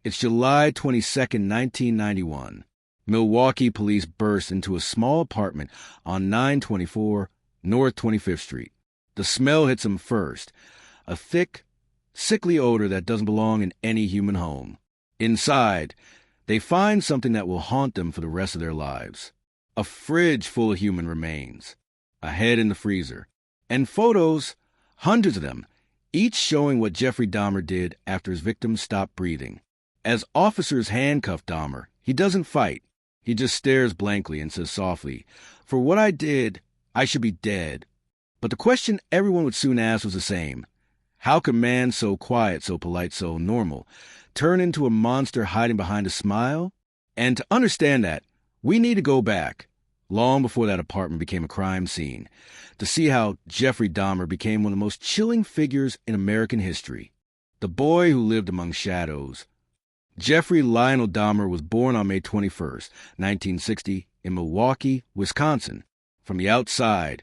It's July 22nd, 1991. Milwaukee police burst into a small apartment on 924 North 25th Street. The smell hits them first, a thick, sickly odor that doesn't belong in any human home. Inside, they find something that will haunt them for the rest of their lives. A fridge full of human remains, a head in the freezer, and photos, hundreds of them, each showing what Jeffrey Dahmer did after his victims stopped breathing. As officers handcuff Dahmer, he doesn't fight. He just stares blankly and says softly, "For what I did, I should be dead." But the question everyone would soon ask was the same. How could a man so quiet, so polite, so normal, turn into a monster hiding behind a smile? And to understand that, we need to go back, long before that apartment became a crime scene, to see how Jeffrey Dahmer became one of the most chilling figures in American history. The boy who lived among shadows. Jeffrey Lionel Dahmer was born on May 21st, 1960, in Milwaukee, Wisconsin. From the outside,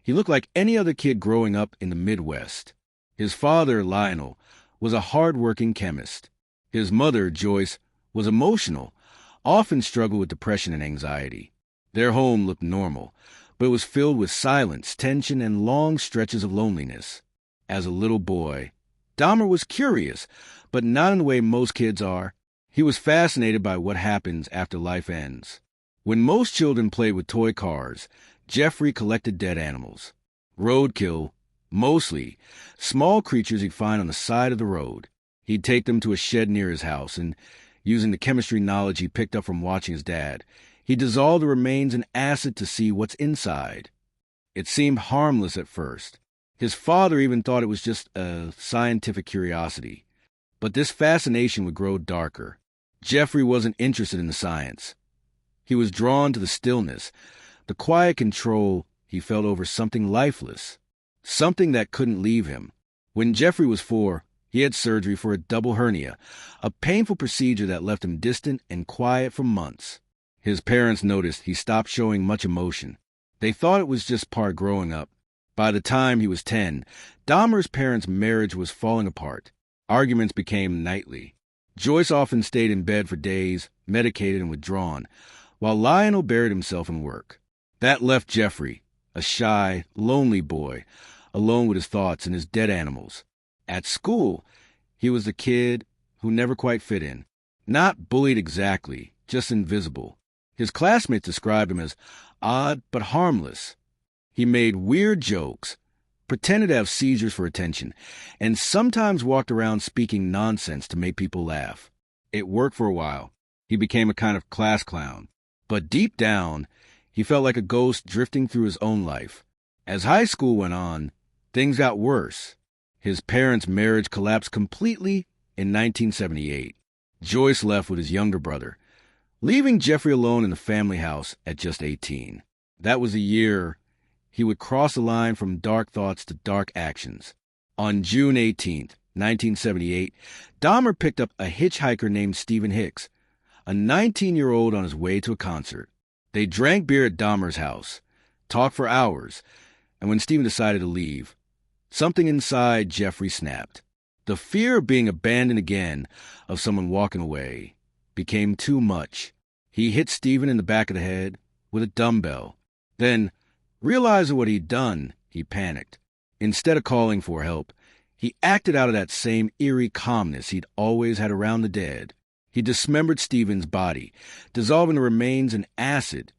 he looked like any other kid growing up in the Midwest. His father, Lionel, was a hard-working chemist. His mother, Joyce, was emotional, often struggled with depression and anxiety. Their home looked normal, but it was filled with silence, tension, and long stretches of loneliness. As a little boy, Dahmer was curious, but not in the way most kids are. He was fascinated by what happens after life ends. When most children played with toy cars, Jeffrey collected dead animals. Roadkill, mostly, small creatures he'd find on the side of the road. He'd take them to a shed near his house, and, using the chemistry knowledge he picked up from watching his dad, he'd dissolve the remains in acid to see what's inside. It seemed harmless at first. His father even thought it was just a scientific curiosity. But this fascination would grow darker. Jeffrey wasn't interested in the science. He was drawn to the stillness, the quiet control he felt over something lifeless, something that couldn't leave him. When Jeffrey was 4, he had surgery for a double hernia, a painful procedure that left him distant and quiet for months. His parents noticed he stopped showing much emotion. They thought it was just part growing up. By the time he was 10, Dahmer's parents' marriage was falling apart. Arguments became nightly. Joyce often stayed in bed for days, medicated and withdrawn, while Lionel buried himself in work. That left Jeffrey, a shy, lonely boy, alone with his thoughts and his dead animals. At school, he was the kid who never quite fit in. Not bullied exactly, just invisible. His classmates described him as odd but harmless. He made weird jokes, pretended to have seizures for attention, and sometimes walked around speaking nonsense to make people laugh. It worked for a while. He became a kind of class clown. But deep down, he felt like a ghost drifting through his own life. As high school went on, things got worse. His parents' marriage collapsed completely in 1978. Joyce left with his younger brother, leaving Jeffrey alone in the family house at just 18. That was the year he would cross the line from dark thoughts to dark actions. On June 18th, 1978, Dahmer picked up a hitchhiker named Stephen Hicks, a 19-year-old on his way to a concert. They drank beer at Dahmer's house, talked for hours, and when Stephen decided to leave, something inside Jeffrey snapped. The fear of being abandoned again, of someone walking away, became too much. He hit Stephen in the back of the head with a dumbbell. Then, realizing what he'd done, he panicked. Instead of calling for help, he acted out of that same eerie calmness he'd always had around the dead. He dismembered Stephen's body, dissolving the remains in acid,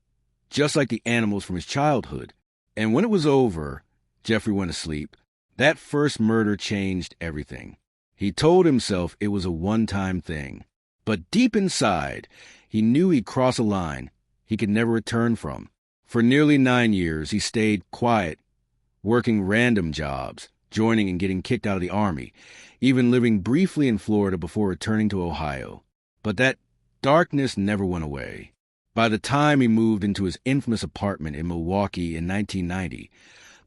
just like the animals from his childhood. And when it was over, Jeffrey went to sleep. That first murder changed everything. He told himself it was a one-time thing. But deep inside, he knew he'd crossed a line he could never return from. For nearly 9 years, he stayed quiet, working random jobs, joining and getting kicked out of the Army, even living briefly in Florida before returning to Ohio. But that darkness never went away. By the time he moved into his infamous apartment in Milwaukee in 1990,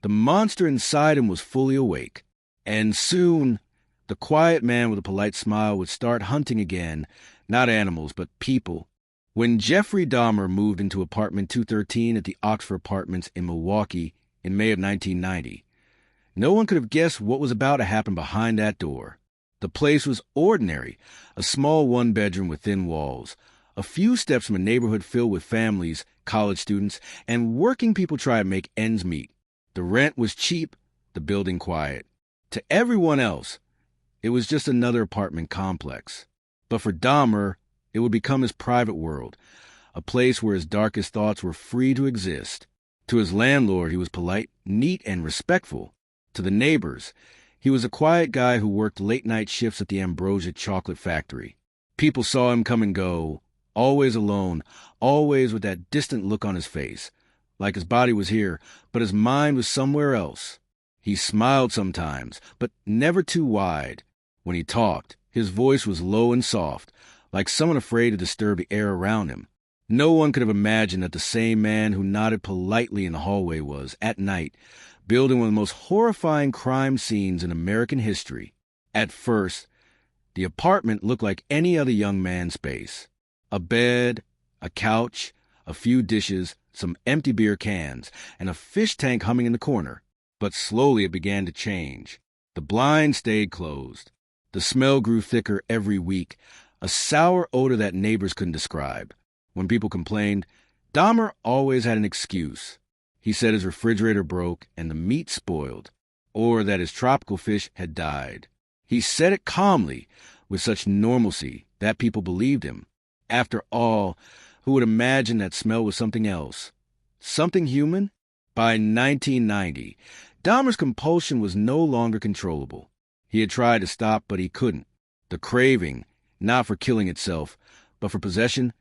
the monster inside him was fully awake. And soon, the quiet man with a polite smile would start hunting again, not animals, but people. When Jeffrey Dahmer moved into apartment 213 at the Oxford Apartments in Milwaukee in May of 1990, no one could have guessed what was about to happen behind that door. The place was ordinary, a small one-bedroom with thin walls, a few steps from a neighborhood filled with families, college students, and working people trying to make ends meet. The rent was cheap, the building quiet. To everyone else, it was just another apartment complex. But for Dahmer, it would become his private world, a place where his darkest thoughts were free to exist. To his landlord, he was polite, neat, and respectful. To the neighbors, he was a quiet guy who worked late-night shifts at the Ambrosia chocolate factory. People saw him come and go, always alone, always with that distant look on his face, like his body was here, but his mind was somewhere else. He smiled sometimes, but never too wide. When he talked, his voice was low and soft, like someone afraid to disturb the air around him. No one could have imagined that the same man who nodded politely in the hallway was, at night, building one of the most horrifying crime scenes in American history. At first, the apartment looked like any other young man's space. A bed, a couch, a few dishes, some empty beer cans, and a fish tank humming in the corner. But slowly it began to change. The blinds stayed closed. The smell grew thicker every week, a sour odor that neighbors couldn't describe. When people complained, Dahmer always had an excuse. He said his refrigerator broke and the meat spoiled, or that his tropical fish had died. He said it calmly, with such normalcy that people believed him. After all, who would imagine that smell was something else? Something human? By 1990, Dahmer's compulsion was no longer controllable. He had tried to stop, but he couldn't. The craving, not for killing itself, but for possession,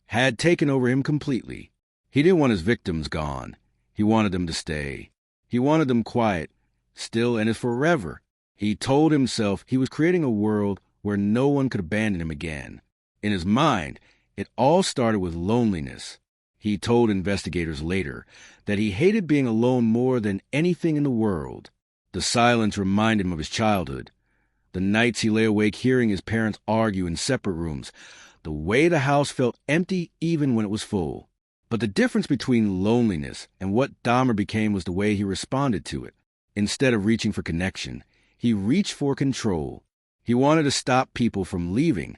had taken over him completely. He didn't want his victims gone. He wanted them to stay. He wanted them quiet, still, and as forever. He told himself he was creating a world where no one could abandon him again. In his mind, it all started with loneliness. He told investigators later that he hated being alone more than anything in the world. The silence reminded him of his childhood. The nights he lay awake hearing his parents argue in separate rooms. The way the house felt empty even when it was full. But the difference between loneliness and what Dahmer became was the way he responded to it. Instead of reaching for connection, he reached for control. He wanted to stop people from leaving,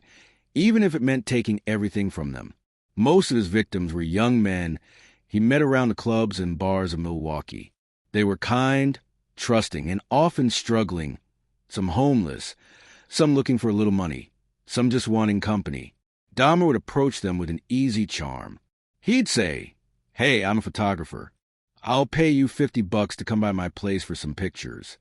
even if it meant taking everything from them. Most of his victims were young men he met around the clubs and bars of Milwaukee. They were kind, trusting, and often struggling. Some homeless, some looking for a little money, some just wanting company. Dahmer would approach them with an easy charm. He'd say, "Hey, I'm a photographer. I'll pay you $50 to come by my place for some pictures."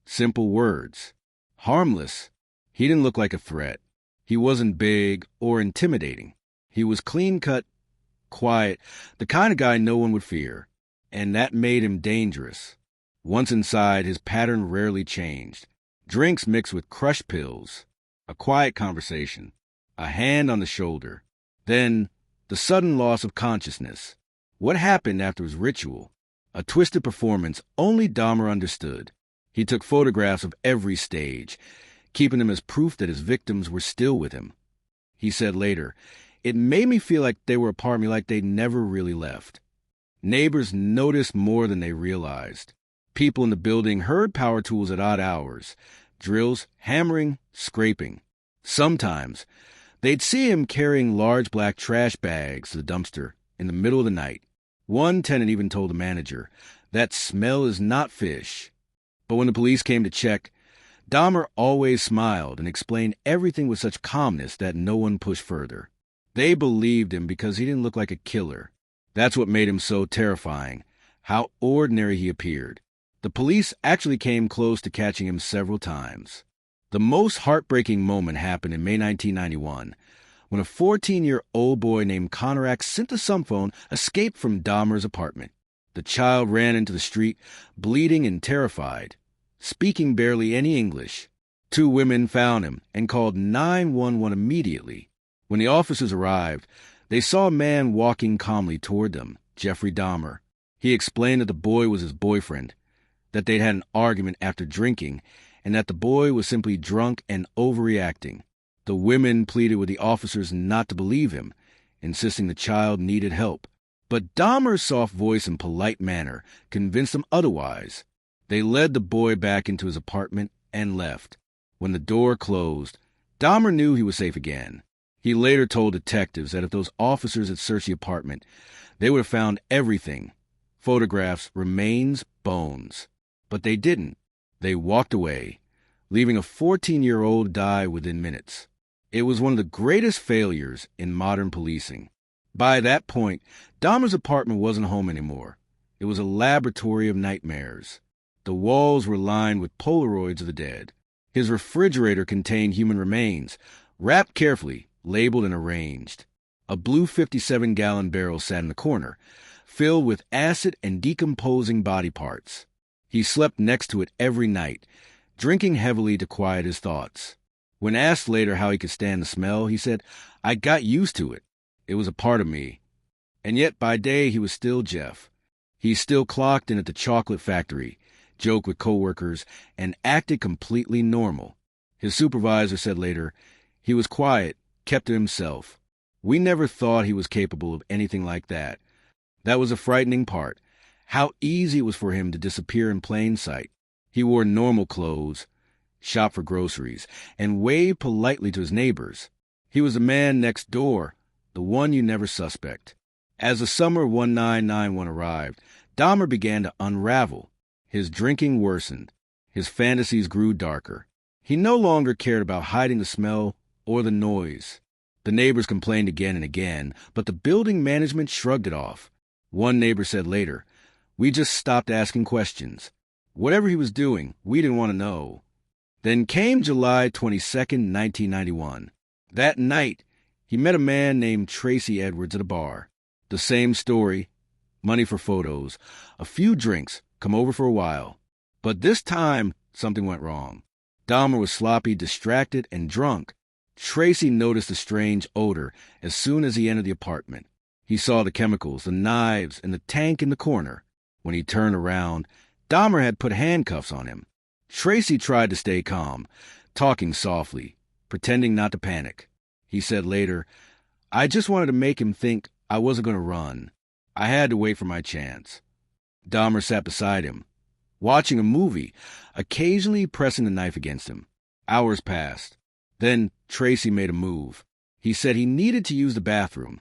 Simple words. Harmless. He didn't look like a threat. He wasn't big or intimidating. He was clean-cut, quiet, the kind of guy no one would fear. And that made him dangerous. Once inside, his pattern rarely changed. Drinks mixed with crush pills. A quiet conversation. A hand on the shoulder. Then, the sudden loss of consciousness. What happened after his ritual? A twisted performance only Dahmer understood. He took photographs of every stage, keeping them as proof that his victims were still with him. He said later, "It made me feel like they were a part of me, like they'd never really left." Neighbors noticed more than they realized. People in the building heard power tools at odd hours, drills, hammering, scraping. Sometimes, they'd see him carrying large black trash bags to the dumpster in the middle of the night. One tenant even told the manager, "That smell is not fish." But when the police came to check, Dahmer always smiled and explained everything with such calmness that no one pushed further. They believed him because he didn't look like a killer. That's what made him so terrifying, how ordinary he appeared. The police actually came close to catching him several times. The most heartbreaking moment happened in May 1991, when a 14-year-old boy named Conorak Synthesomephone escaped from Dahmer's apartment. The child ran into the street, bleeding and terrified, speaking barely any English. 2 women found him and called 911 immediately. When the officers arrived, they saw a man walking calmly toward them, Jeffrey Dahmer. He explained that the boy was his boyfriend, that they'd had an argument after drinking, and that the boy was simply drunk and overreacting. The women pleaded with the officers not to believe him, insisting the child needed help. But Dahmer's soft voice and polite manner convinced them otherwise. They led the boy back into his apartment and left. When the door closed, Dahmer knew he was safe again. He later told detectives that if those officers had searched the apartment, they would have found everything: photographs, remains, bones. But they didn't. They walked away, leaving a 14-year-old die within minutes. It was one of the greatest failures in modern policing. By that point, Dahmer's apartment wasn't home anymore. It was a laboratory of nightmares. The walls were lined with Polaroids of the dead. His refrigerator contained human remains, wrapped carefully, labeled and arranged. A blue 57-gallon barrel sat in the corner, filled with acid and decomposing body parts. He slept next to it every night, drinking heavily to quiet his thoughts. When asked later how he could stand the smell, he said, "I got used to it. It was a part of me." And yet by day he was still Jeff. He still clocked in at the chocolate factory, joked with coworkers, and acted completely normal. His supervisor said later, "He was quiet, kept to himself. We never thought he was capable of anything like that." That was a frightening part. How easy it was for him to disappear in plain sight. He wore normal clothes, shopped for groceries, and waved politely to his neighbors. He was the man next door, the one you never suspect. As the summer of 1991 arrived, Dahmer began to unravel. His drinking worsened. His fantasies grew darker. He no longer cared about hiding the smell or the noise. The neighbors complained again and again, but the building management shrugged it off. One neighbor said later, "We just stopped asking questions. Whatever he was doing, we didn't want to know." Then came July 22nd, 1991. That night, he met a man named Tracy Edwards at a bar. The same story: money for photos, a few drinks, come over for a while. But this time, something went wrong. Dahmer was sloppy, distracted, and drunk. Tracy noticed a strange odor as soon as he entered the apartment. He saw the chemicals, the knives, and the tank in the corner. When he turned around, Dahmer had put handcuffs on him. Tracy tried to stay calm, talking softly, pretending not to panic. He said later, "I just wanted to make him think I wasn't going to run. I had to wait for my chance." Dahmer sat beside him, watching a movie, occasionally pressing the knife against him. Hours passed. Then Tracy made a move. He said he needed to use the bathroom,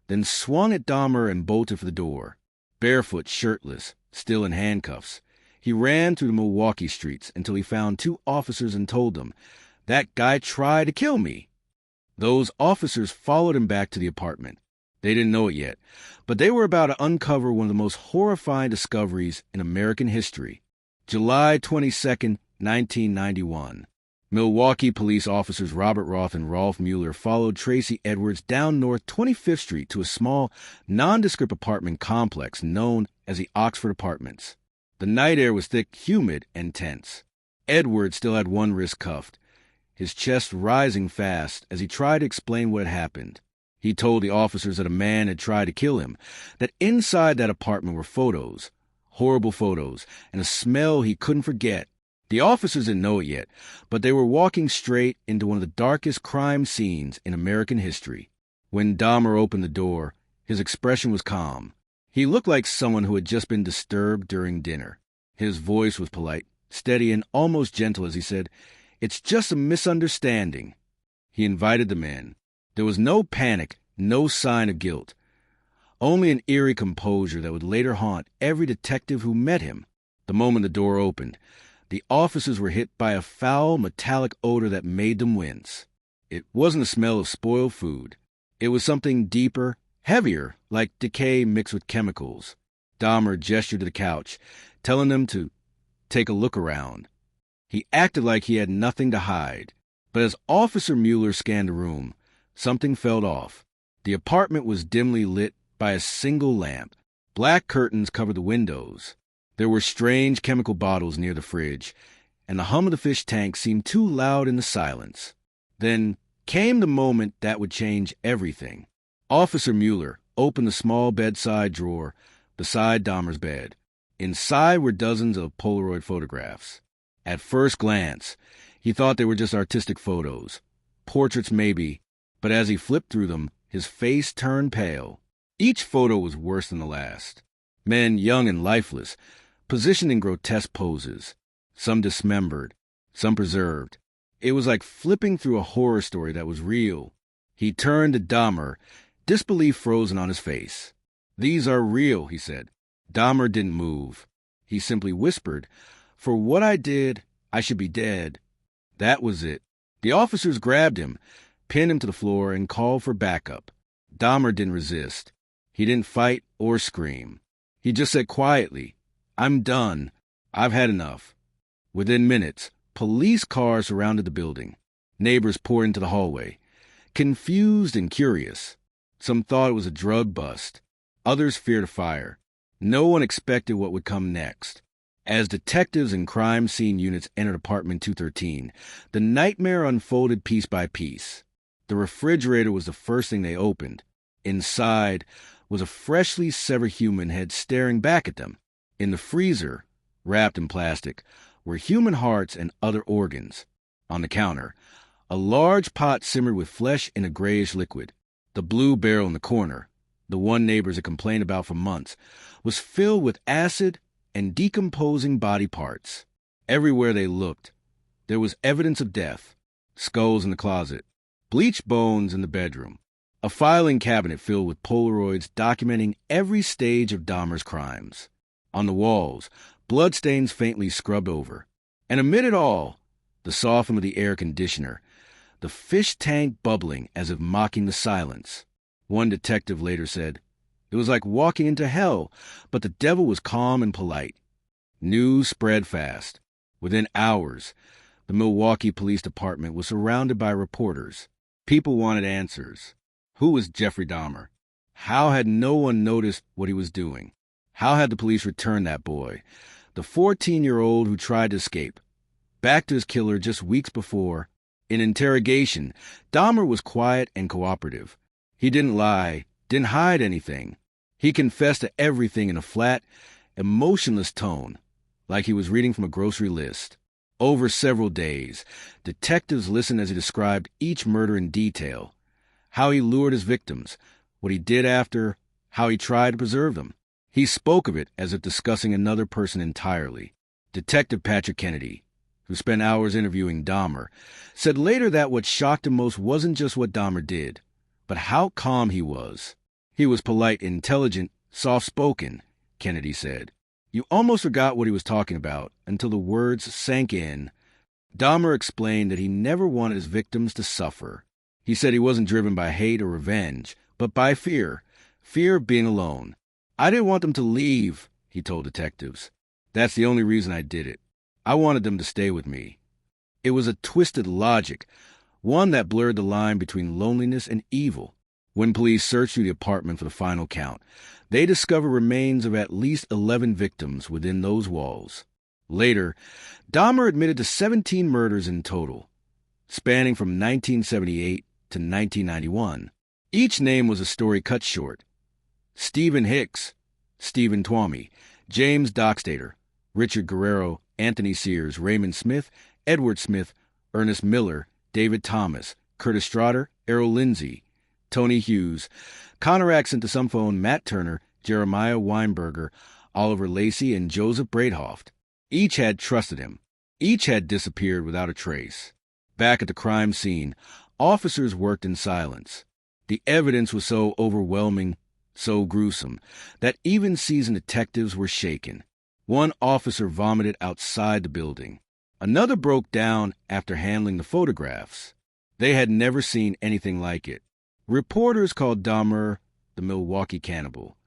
then swung at Dahmer and bolted for the door. Barefoot, shirtless, still in handcuffs, he ran through the Milwaukee streets until he found two officers and told them, "That guy tried to kill me." Those officers followed him back to the apartment. They didn't know it yet, but they were about to uncover one of the most horrifying discoveries in American history. July 22nd, 1991. Milwaukee police officers Robert Roth and Rolf Mueller followed Tracy Edwards down North 25th Street to a small, nondescript apartment complex known as the Oxford Apartments. The night air was thick, humid, and tense. Edwards still had one wrist cuffed, his chest rising fast as he tried to explain what had happened. He told the officers that a man had tried to kill him, that inside that apartment were photos, horrible photos, and a smell he couldn't forget. The officers didn't know it yet, but they were walking straight into one of the darkest crime scenes in American history. When Dahmer opened the door, his expression was calm. He looked like someone who had just been disturbed during dinner. His voice was polite, steady, and almost gentle as he said, "It's just a misunderstanding." He invited them in. There was no panic, no sign of guilt, only an eerie composure that would later haunt every detective who met him. The moment the door opened, the officers were hit by a foul, metallic odor that made them wince. It wasn't a smell of spoiled food. It was something deeper, heavier, like decay mixed with chemicals. Dahmer gestured to the couch, telling them to take a look around. He acted like he had nothing to hide. But as Officer Mueller scanned the room, something felt off. The apartment was dimly lit by a single lamp. Black curtains covered the windows. There were strange chemical bottles near the fridge, and the hum of the fish tank seemed too loud in the silence. Then came the moment that would change everything. Officer Mueller opened the small bedside drawer beside Dahmer's bed. Inside were dozens of Polaroid photographs. At first glance, he thought they were just artistic photos. Portraits maybe, but as he flipped through them, his face turned pale. Each photo was worse than the last. Men young and lifeless, positioned in grotesque poses, some dismembered, some preserved. It was like flipping through a horror story that was real. He turned to Dahmer, disbelief frozen on his face. "These are real," he said. Dahmer didn't move. He simply whispered, "For what I did, I should be dead." That was it. The officers grabbed him, pinned him to the floor, and called for backup. Dahmer didn't resist. He didn't fight or scream. He just said quietly, "I'm done. I've had enough." Within minutes, police cars surrounded the building. Neighbors poured into the hallway, confused and curious. Some thought it was a drug bust. Others feared a fire. No one expected what would come next. As detectives and crime scene units entered apartment 213, the nightmare unfolded piece by piece. The refrigerator was the first thing they opened. Inside was a freshly severed human head staring back at them. In the freezer, wrapped in plastic, were human hearts and other organs. On the counter, a large pot simmered with flesh in a grayish liquid. The blue barrel in the corner, the one neighbors had complained about for months, was filled with acid and decomposing body parts. Everywhere they looked, there was evidence of death. Skulls in the closet, bleached bones in the bedroom, a filing cabinet filled with Polaroids documenting every stage of Dahmer's crimes. On the walls, bloodstains faintly scrubbed over. And amid it all, the soft hum of the air conditioner, the fish tank bubbling as if mocking the silence. One detective later said, "It was like walking into hell, but the devil was calm and polite." News spread fast. Within hours, the Milwaukee Police Department was surrounded by reporters. People wanted answers. Who was Jeffrey Dahmer? How had no one noticed what he was doing? How had the police returned that boy, the 14-year-old who tried to escape, back to his killer just weeks before? In interrogation, Dahmer was quiet and cooperative. He didn't lie, didn't hide anything. He confessed to everything in a flat, emotionless tone, like he was reading from a grocery list. Over several days, detectives listened as he described each murder in detail, how he lured his victims, what he did after, how he tried to preserve them. He spoke of it as if discussing another person entirely. Detective Patrick Kennedy, who spent hours interviewing Dahmer, said later that what shocked him most wasn't just what Dahmer did, but how calm he was. He was polite, intelligent, soft-spoken, Kennedy said. You almost forgot what he was talking about until the words sank in. Dahmer explained that he never wanted his victims to suffer. He said he wasn't driven by hate or revenge, but by fear of being alone. "I didn't want them to leave," he told detectives. "That's the only reason I did it. I wanted them to stay with me." It was a twisted logic, one that blurred the line between loneliness and evil. When police searched through the apartment for the final count, they discovered remains of at least 11 victims within those walls. Later, Dahmer admitted to 17 murders in total, spanning from 1978 to 1991. Each name was a story cut short. Stephen Hicks, Stephen Twomey, James Dockstader, Richard Guerrero, Anthony Sears, Raymond Smith, Edward Smith, Ernest Miller, David Thomas, Curtis Straughter, Errol Lindsay, Tony Hughes, Connor accent to some phone, Matt Turner, Jeremiah Weinberger, Oliver Lacey, and Joseph Breithoft. Each had trusted him. Each had disappeared without a trace. Back at the crime scene, officers worked in silence. The evidence was so overwhelming, so gruesome, that even seasoned detectives were shaken. One officer vomited outside the building. Another broke down after handling the photographs. They had never seen anything like it. Reporters called Dahmer the Milwaukee cannibal,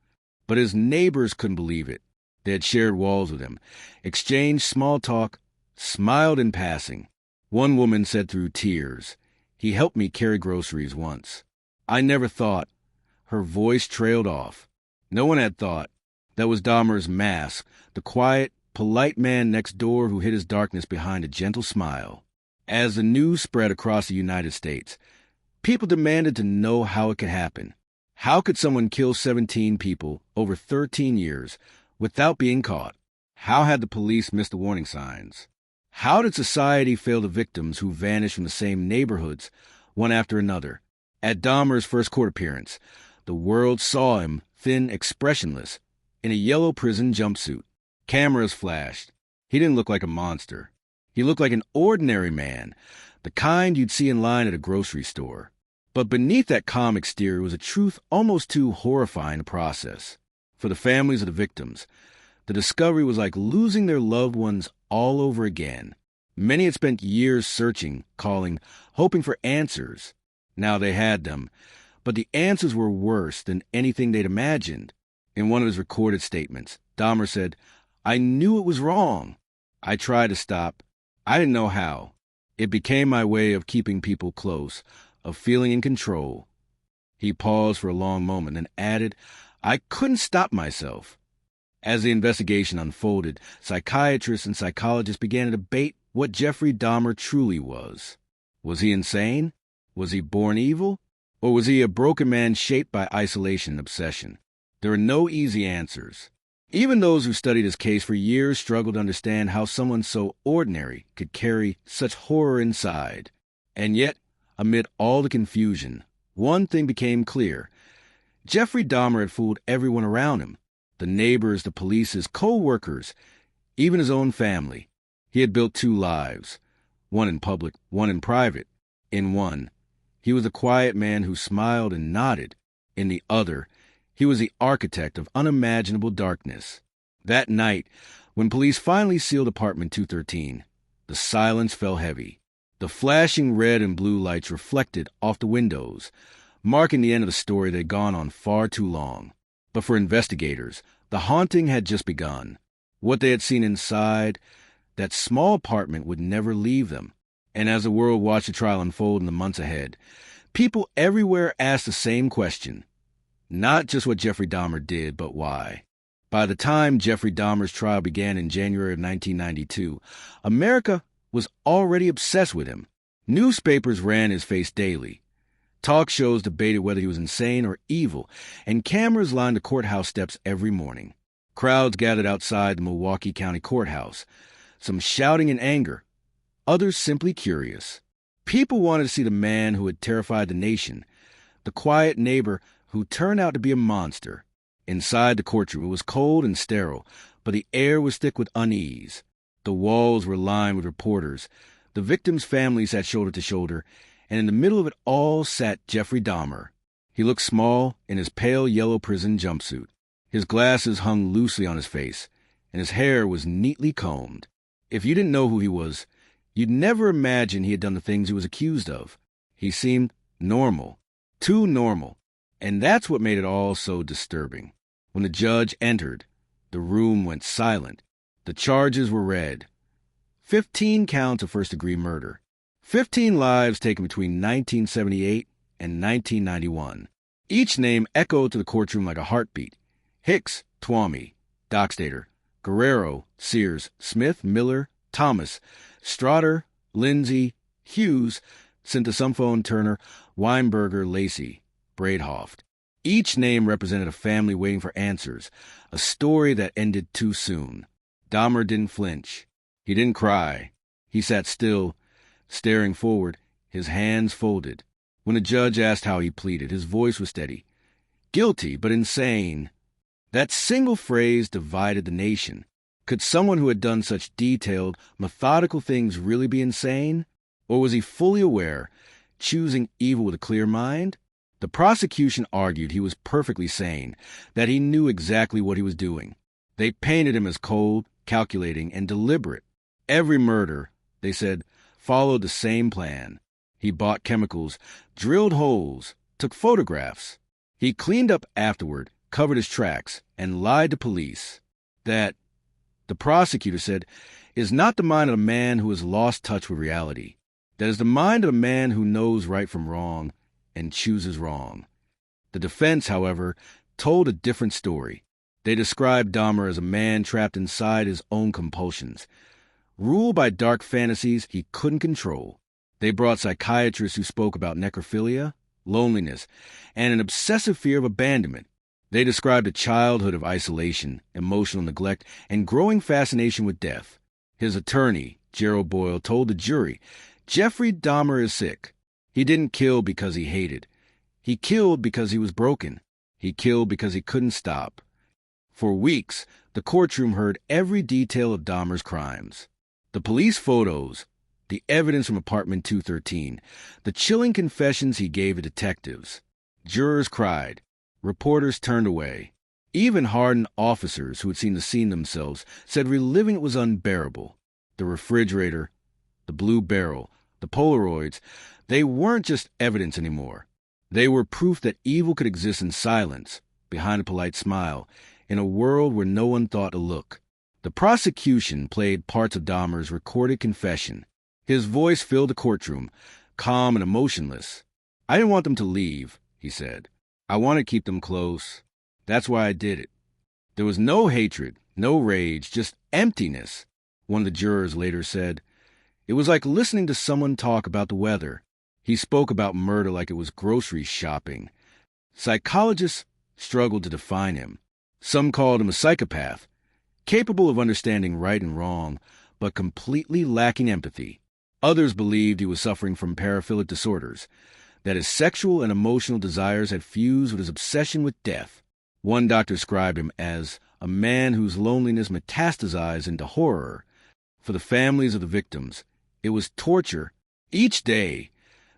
but his neighbors couldn't believe it. They had shared walls with him, exchanged small talk, smiled in passing. One woman said through tears, "He helped me carry groceries once. I never thought." Her voice trailed off. No one had thought. That was Dahmer's mask, the quiet, polite man next door who hid his darkness behind a gentle smile. As the news spread across the United States, people demanded to know how it could happen. How could someone kill 17 people over 13 years without being caught? How had the police missed the warning signs? How did society fail the victims who vanished from the same neighborhoods, one after another? At Dahmer's first court appearance, the world saw him, thin, expressionless, in a yellow prison jumpsuit. Cameras flashed. He didn't look like a monster. He looked like an ordinary man, the kind you'd see in line at a grocery store. But beneath that calm exterior was a truth almost too horrifying to process. For the families of the victims, the discovery was like losing their loved ones all over again. Many had spent years searching, calling, hoping for answers. Now they had them, but the answers were worse than anything they'd imagined. In one of his recorded statements, Dahmer said, "I knew it was wrong. I tried to stop. I didn't know how. It became my way of keeping people close, of feeling in control." He paused for a long moment and added, "I couldn't stop myself." As the investigation unfolded, psychiatrists and psychologists began to debate what Jeffrey Dahmer truly was. Was he insane? Was he born evil? Or was he a broken man shaped by isolation and obsession? There are no easy answers. Even those who studied his case for years struggled to understand how someone so ordinary could carry such horror inside. And yet, amid all the confusion, one thing became clear. Jeffrey Dahmer had fooled everyone around him. The neighbors, the police, his co-workers, even his own family. He had built two lives, one in public, one in private. In one, he was a quiet man who smiled and nodded. In the other, he was the architect of unimaginable darkness. That night, when police finally sealed apartment 213, the silence fell heavy. The flashing red and blue lights reflected off the windows, marking the end of the story that had gone on far too long. But for investigators, the haunting had just begun. What they had seen inside, that small apartment would never leave them. And as the world watched the trial unfold in the months ahead, people everywhere asked the same question. Not just what Jeffrey Dahmer did, but why. By the time Jeffrey Dahmer's trial began in January of 1992, America was already obsessed with him. Newspapers ran his face daily. Talk shows debated whether he was insane or evil, and cameras lined the courthouse steps every morning. Crowds gathered outside the Milwaukee County Courthouse, some shouting in anger, others simply curious. People wanted to see the man who had terrified the nation, the quiet neighbor who turned out to be a monster. Inside the courtroom, it was cold and sterile, but the air was thick with unease. The walls were lined with reporters. The victims' families sat shoulder to shoulder, and in the middle of it all sat Jeffrey Dahmer. He looked small in his pale yellow prison jumpsuit. His glasses hung loosely on his face, and his hair was neatly combed. If you didn't know who he was, you'd never imagine he had done the things he was accused of. He seemed normal, too normal, and that's what made it all so disturbing. When the judge entered, the room went silent. The charges were read. 15 counts of first-degree murder. 15 lives taken between 1978 and 1991. Each name echoed to the courtroom like a heartbeat. Hicks, Twomey, Dockstader, Guerrero, Sears, Smith, Miller, Thomas, Strotter, Lindsay, Hughes, Sintasumphone, Turner, Weinberger, Lacey, Braidhoft. Each name represented a family waiting for answers, a story that ended too soon. Dahmer didn't flinch. He didn't cry. He sat still, staring forward, his hands folded. When the judge asked how he pleaded, his voice was steady. Guilty, but insane. That single phrase divided the nation. Could someone who had done such detailed, methodical things really be insane? Or was he fully aware, choosing evil with a clear mind? The prosecution argued he was perfectly sane, that he knew exactly what he was doing. They painted him as cold, calculating, and deliberate. Every murder, they said, followed the same plan. He bought chemicals, drilled holes, took photographs. He cleaned up afterward, covered his tracks, and lied to police. That, the prosecutor said, is not the mind of a man who has lost touch with reality. That is the mind of a man who knows right from wrong and chooses wrong. The defense, however, told a different story. They described Dahmer as a man trapped inside his own compulsions, ruled by dark fantasies he couldn't control. They brought psychiatrists who spoke about necrophilia, loneliness, and an obsessive fear of abandonment. They described a childhood of isolation, emotional neglect, and growing fascination with death. His attorney, Gerald Boyle, told the jury, Jeffrey Dahmer is sick. He didn't kill because he hated. He killed because he was broken. He killed because he couldn't stop. For weeks, the courtroom heard every detail of Dahmer's crimes. The police photos, the evidence from apartment 213, the chilling confessions he gave to detectives. Jurors cried. Reporters turned away. Even hardened officers who had seen the scene themselves said reliving it was unbearable. The refrigerator, the blue barrel, the Polaroids, they weren't just evidence anymore. They were proof that evil could exist in silence, behind a polite smile, in a world where no one thought to look. The prosecution played parts of Dahmer's recorded confession. His voice filled the courtroom, calm and emotionless. "I didn't want them to leave," he said. "I wanted to keep them close. That's why I did it." There was no hatred, no rage, just emptiness, one of the jurors later said. It was like listening to someone talk about the weather. He spoke about murder like it was grocery shopping. Psychologists struggled to define him. Some called him a psychopath, capable of understanding right and wrong, but completely lacking empathy. Others believed he was suffering from paraphilic disorders, that his sexual and emotional desires had fused with his obsession with death. One doctor described him as a man whose loneliness metastasized into horror. For the families of the victims, it was torture. Each day,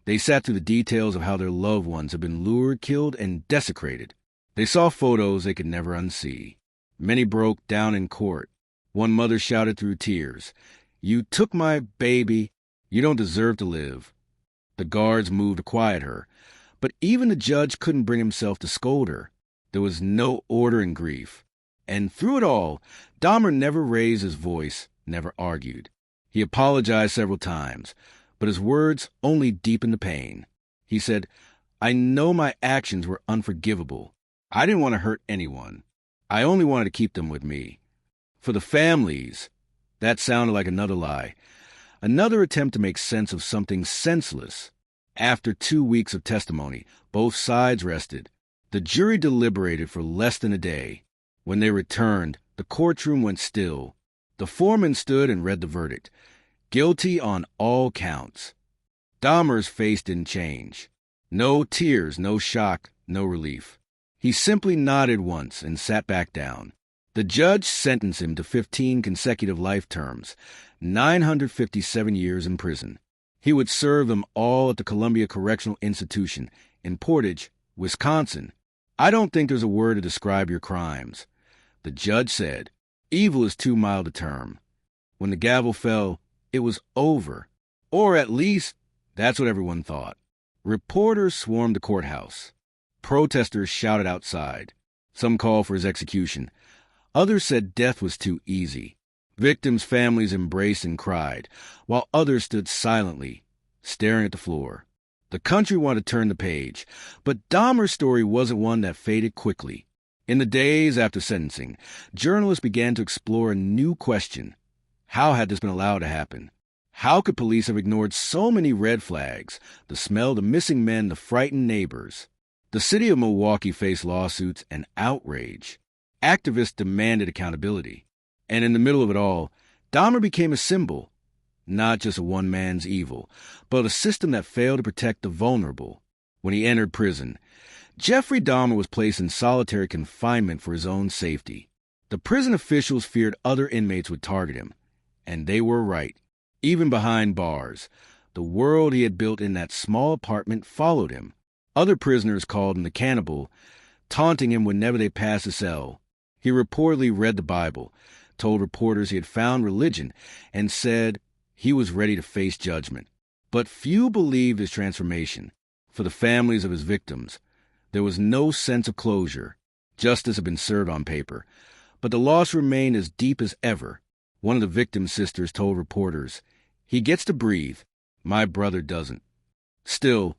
they sat through the details of how their loved ones had been lured, killed, and desecrated. They saw photos they could never unsee. Many broke down in court. One mother shouted through tears, "You took my baby. You don't deserve to live." The guards moved to quiet her, but even the judge couldn't bring himself to scold her. There was no order in grief. And through it all, Dahmer never raised his voice, never argued. He apologized several times, but his words only deepened the pain. He said, "I know my actions were unforgivable. I didn't want to hurt anyone. I only wanted to keep them with me." For the families, that sounded like another lie, another attempt to make sense of something senseless. After 2 weeks of testimony, both sides rested. The jury deliberated for less than a day. When they returned, the courtroom went still. The foreman stood and read the verdict. Guilty on all counts. Dahmer's face didn't change. No tears, no shock, no relief. He simply nodded once and sat back down. The judge sentenced him to 15 consecutive life terms, 957 years in prison. He would serve them all at the Columbia Correctional Institution in Portage, Wisconsin. "I don't think there's a word to describe your crimes," the judge said. "Evil is too mild a term." When the gavel fell, it was over. Or at least, that's what everyone thought. Reporters swarmed the courthouse. Protesters shouted outside. Some called for his execution. Others said death was too easy. Victims' families embraced and cried, while others stood silently, staring at the floor. The country wanted to turn the page, but Dahmer's story wasn't one that faded quickly. In the days after sentencing, journalists began to explore a new question. How had this been allowed to happen? How could police have ignored so many red flags, the smell of the missing men, the frightened neighbors? The city of Milwaukee faced lawsuits and outrage. Activists demanded accountability. And in the middle of it all, Dahmer became a symbol, not just a one man's evil, but a system that failed to protect the vulnerable. When he entered prison, Jeffrey Dahmer was placed in solitary confinement for his own safety. The prison officials feared other inmates would target him, and they were right. Even behind bars, the world he had built in that small apartment followed him. Other prisoners called him the cannibal, taunting him whenever they passed a cell. He reportedly read the Bible, told reporters he had found religion, and said he was ready to face judgment. But few believed his transformation. For the families of his victims, there was no sense of closure. Justice had been served on paper, but the loss remained as deep as ever. One of the victim's sisters told reporters, "He gets to breathe. My brother doesn't." Still,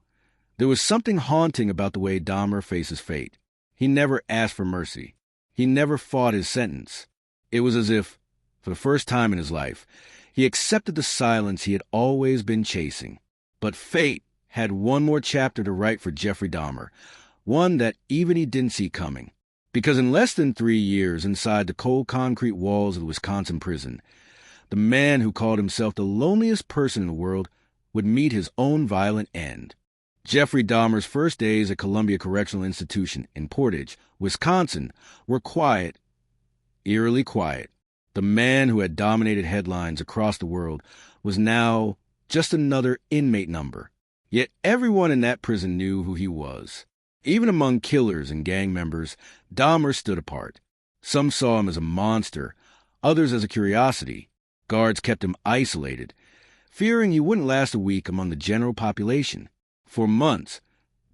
there was something haunting about the way Dahmer faces fate. He never asked for mercy. He never fought his sentence. It was as if, for the first time in his life, he accepted the silence he had always been chasing. But fate had one more chapter to write for Jeffrey Dahmer, one that even he didn't see coming. Because in less than 3 years inside the cold concrete walls of the Wisconsin prison, the man who called himself the loneliest person in the world would meet his own violent end. Jeffrey Dahmer's first days at Columbia Correctional Institution in Portage, Wisconsin, were quiet, eerily quiet. The man who had dominated headlines across the world was now just another inmate number. Yet everyone in that prison knew who he was. Even among killers and gang members, Dahmer stood apart. Some saw him as a monster, others as a curiosity. Guards kept him isolated, fearing he wouldn't last a week among the general population. For months,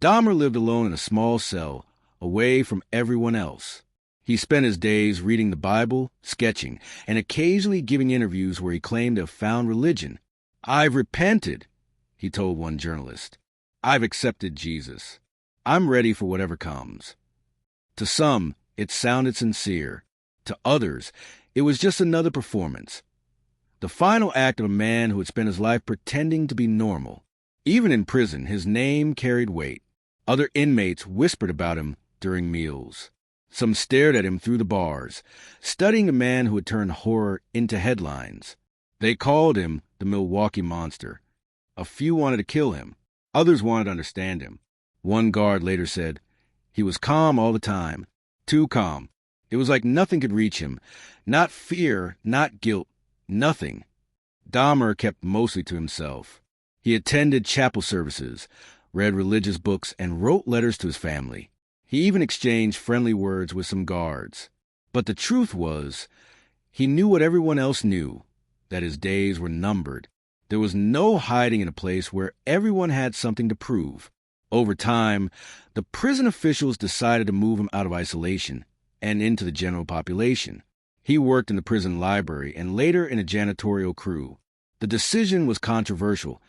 Dahmer lived alone in a small cell, away from everyone else. He spent his days reading the Bible, sketching, and occasionally giving interviews where he claimed to have found religion. "I've repented," he told one journalist. "I've accepted Jesus. I'm ready for whatever comes." To some, it sounded sincere. To others, it was just another performance. The final act of a man who had spent his life pretending to be normal. Even in prison, his name carried weight. Other inmates whispered about him during meals. Some stared at him through the bars, studying a man who had turned horror into headlines. They called him the Milwaukee Monster. A few wanted to kill him. Others wanted to understand him. One guard later said, "He was calm all the time. Too calm. It was like nothing could reach him. Not fear, not guilt, nothing." Dahmer kept mostly to himself. He attended chapel services, read religious books, and wrote letters to his family. He even exchanged friendly words with some guards. But the truth was, he knew what everyone else knew, that his days were numbered. There was no hiding in a place where everyone had something to prove. Over time, the prison officials decided to move him out of isolation and into the general population. He worked in the prison library and later in a janitorial crew. The decision was controversial.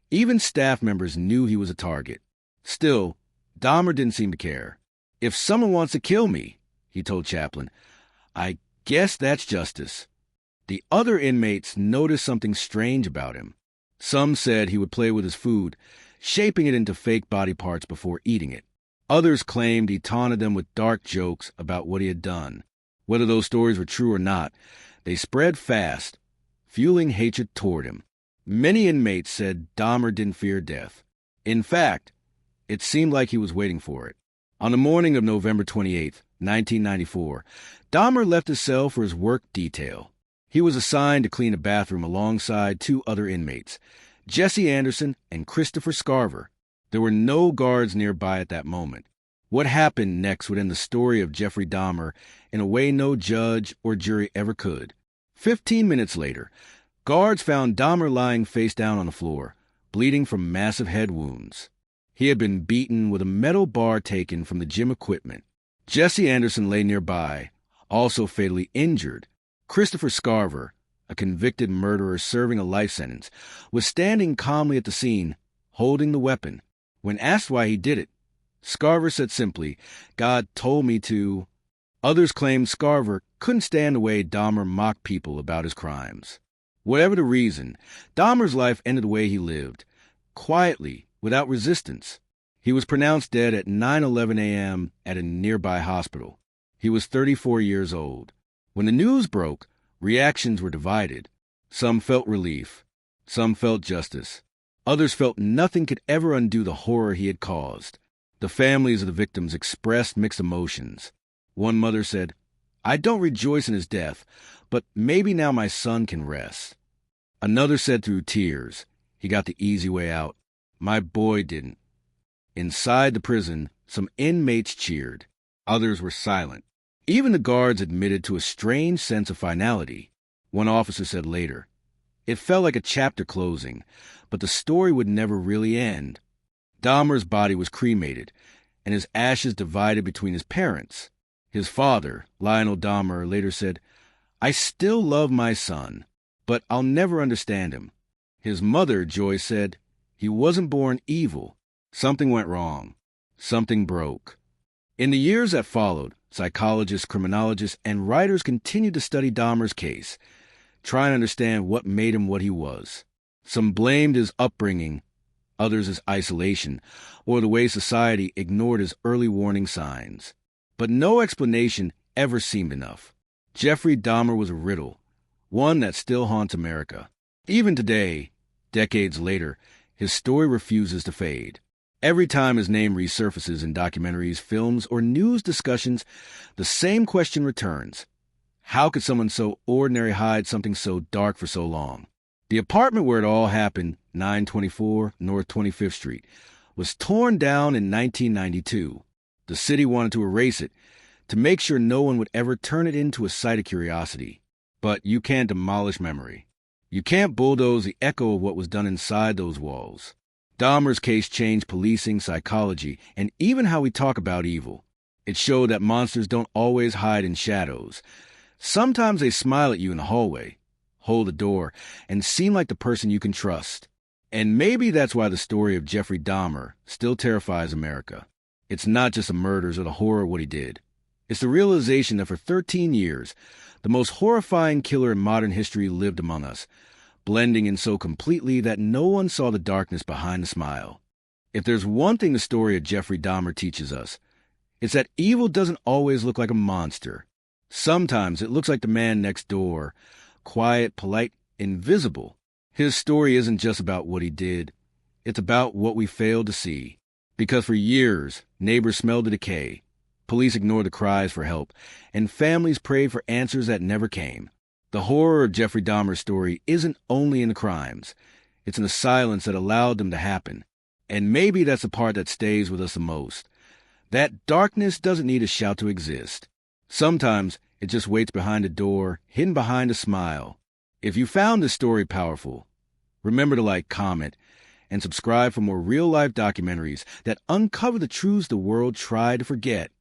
Even staff members knew he was a target. Still, Dahmer didn't seem to care. "If someone wants to kill me," he told Chaplin, "I guess that's justice." The other inmates noticed something strange about him. Some said he would play with his food, shaping it into fake body parts before eating it. Others claimed he taunted them with dark jokes about what he had done. Whether those stories were true or not, they spread fast, fueling hatred toward him. Many inmates said Dahmer didn't fear death. In fact, it seemed like he was waiting for it. On the morning of November 28, 1994, Dahmer left his cell for his work detail. He was assigned to clean a bathroom alongside two other inmates, Jesse Anderson and Christopher Scarver. There were no guards nearby at that moment. What happened next would end the story of Jeffrey Dahmer in a way no judge or jury ever could. 15 minutes later, guards found Dahmer lying face down on the floor, bleeding from massive head wounds. He had been beaten with a metal bar taken from the gym equipment. Jesse Anderson lay nearby, also fatally injured. Christopher Scarver, a convicted murderer serving a life sentence, was standing calmly at the scene, holding the weapon. When asked why he did it, Scarver said simply, "God told me to." Others claimed Scarver couldn't stand the way Dahmer mocked people about his crimes. Whatever the reason, Dahmer's life ended the way he lived, quietly, without resistance. He was pronounced dead at 9:11 a.m. at a nearby hospital. He was 34 years old. When the news broke, reactions were divided. Some felt relief. Some felt justice. Others felt nothing could ever undo the horror he had caused. The families of the victims expressed mixed emotions. One mother said, "I don't rejoice in his death, but maybe now my son can rest." Another said through tears, "He got the easy way out. My boy didn't." Inside the prison, some inmates cheered. Others were silent. Even the guards admitted to a strange sense of finality. One officer said later, "It felt like a chapter closing, but the story would never really end." Dahmer's body was cremated, and his ashes divided between his parents. His father, Lionel Dahmer, later said, "I still love my son, but I'll never understand him." His mother, Joy, said, "He wasn't born evil. Something went wrong. Something broke." In the years that followed, psychologists, criminologists, and writers continued to study Dahmer's case, trying to understand what made him what he was. Some blamed his upbringing, others his isolation, or the way society ignored his early warning signs. But no explanation ever seemed enough. Jeffrey Dahmer was a riddle, one that still haunts America. Even today, decades later, his story refuses to fade. Every time his name resurfaces in documentaries, films, or news discussions, the same question returns. How could someone so ordinary hide something so dark for so long? The apartment where it all happened 924 North 25th Street, was torn down in 1992. The city wanted to erase it, to make sure no one would ever turn it into a site of curiosity. But you can't demolish memory. You can't bulldoze the echo of what was done inside those walls. Dahmer's case changed policing, psychology, and even how we talk about evil. It showed that monsters don't always hide in shadows. Sometimes they smile at you in the hallway, hold the door, and seem like the person you can trust. And maybe that's why the story of Jeffrey Dahmer still terrifies America. It's not just the murders or the horror of what he did. It's the realization that for 13 years, the most horrifying killer in modern history lived among us, blending in so completely that no one saw the darkness behind the smile. If there's one thing the story of Jeffrey Dahmer teaches us, it's that evil doesn't always look like a monster. Sometimes it looks like the man next door, quiet, polite, invisible. His story isn't just about what he did. It's about what we failed to see. Because for years, neighbors smelled the decay, police ignored the cries for help, and families prayed for answers that never came. The horror of Jeffrey Dahmer's story isn't only in the crimes. It's in the silence that allowed them to happen. And maybe that's the part that stays with us the most. That darkness doesn't need a shout to exist. Sometimes it just waits behind a door, hidden behind a smile. If you found this story powerful, remember to like, comment, and subscribe for more real-life documentaries that uncover the truths the world tried to forget.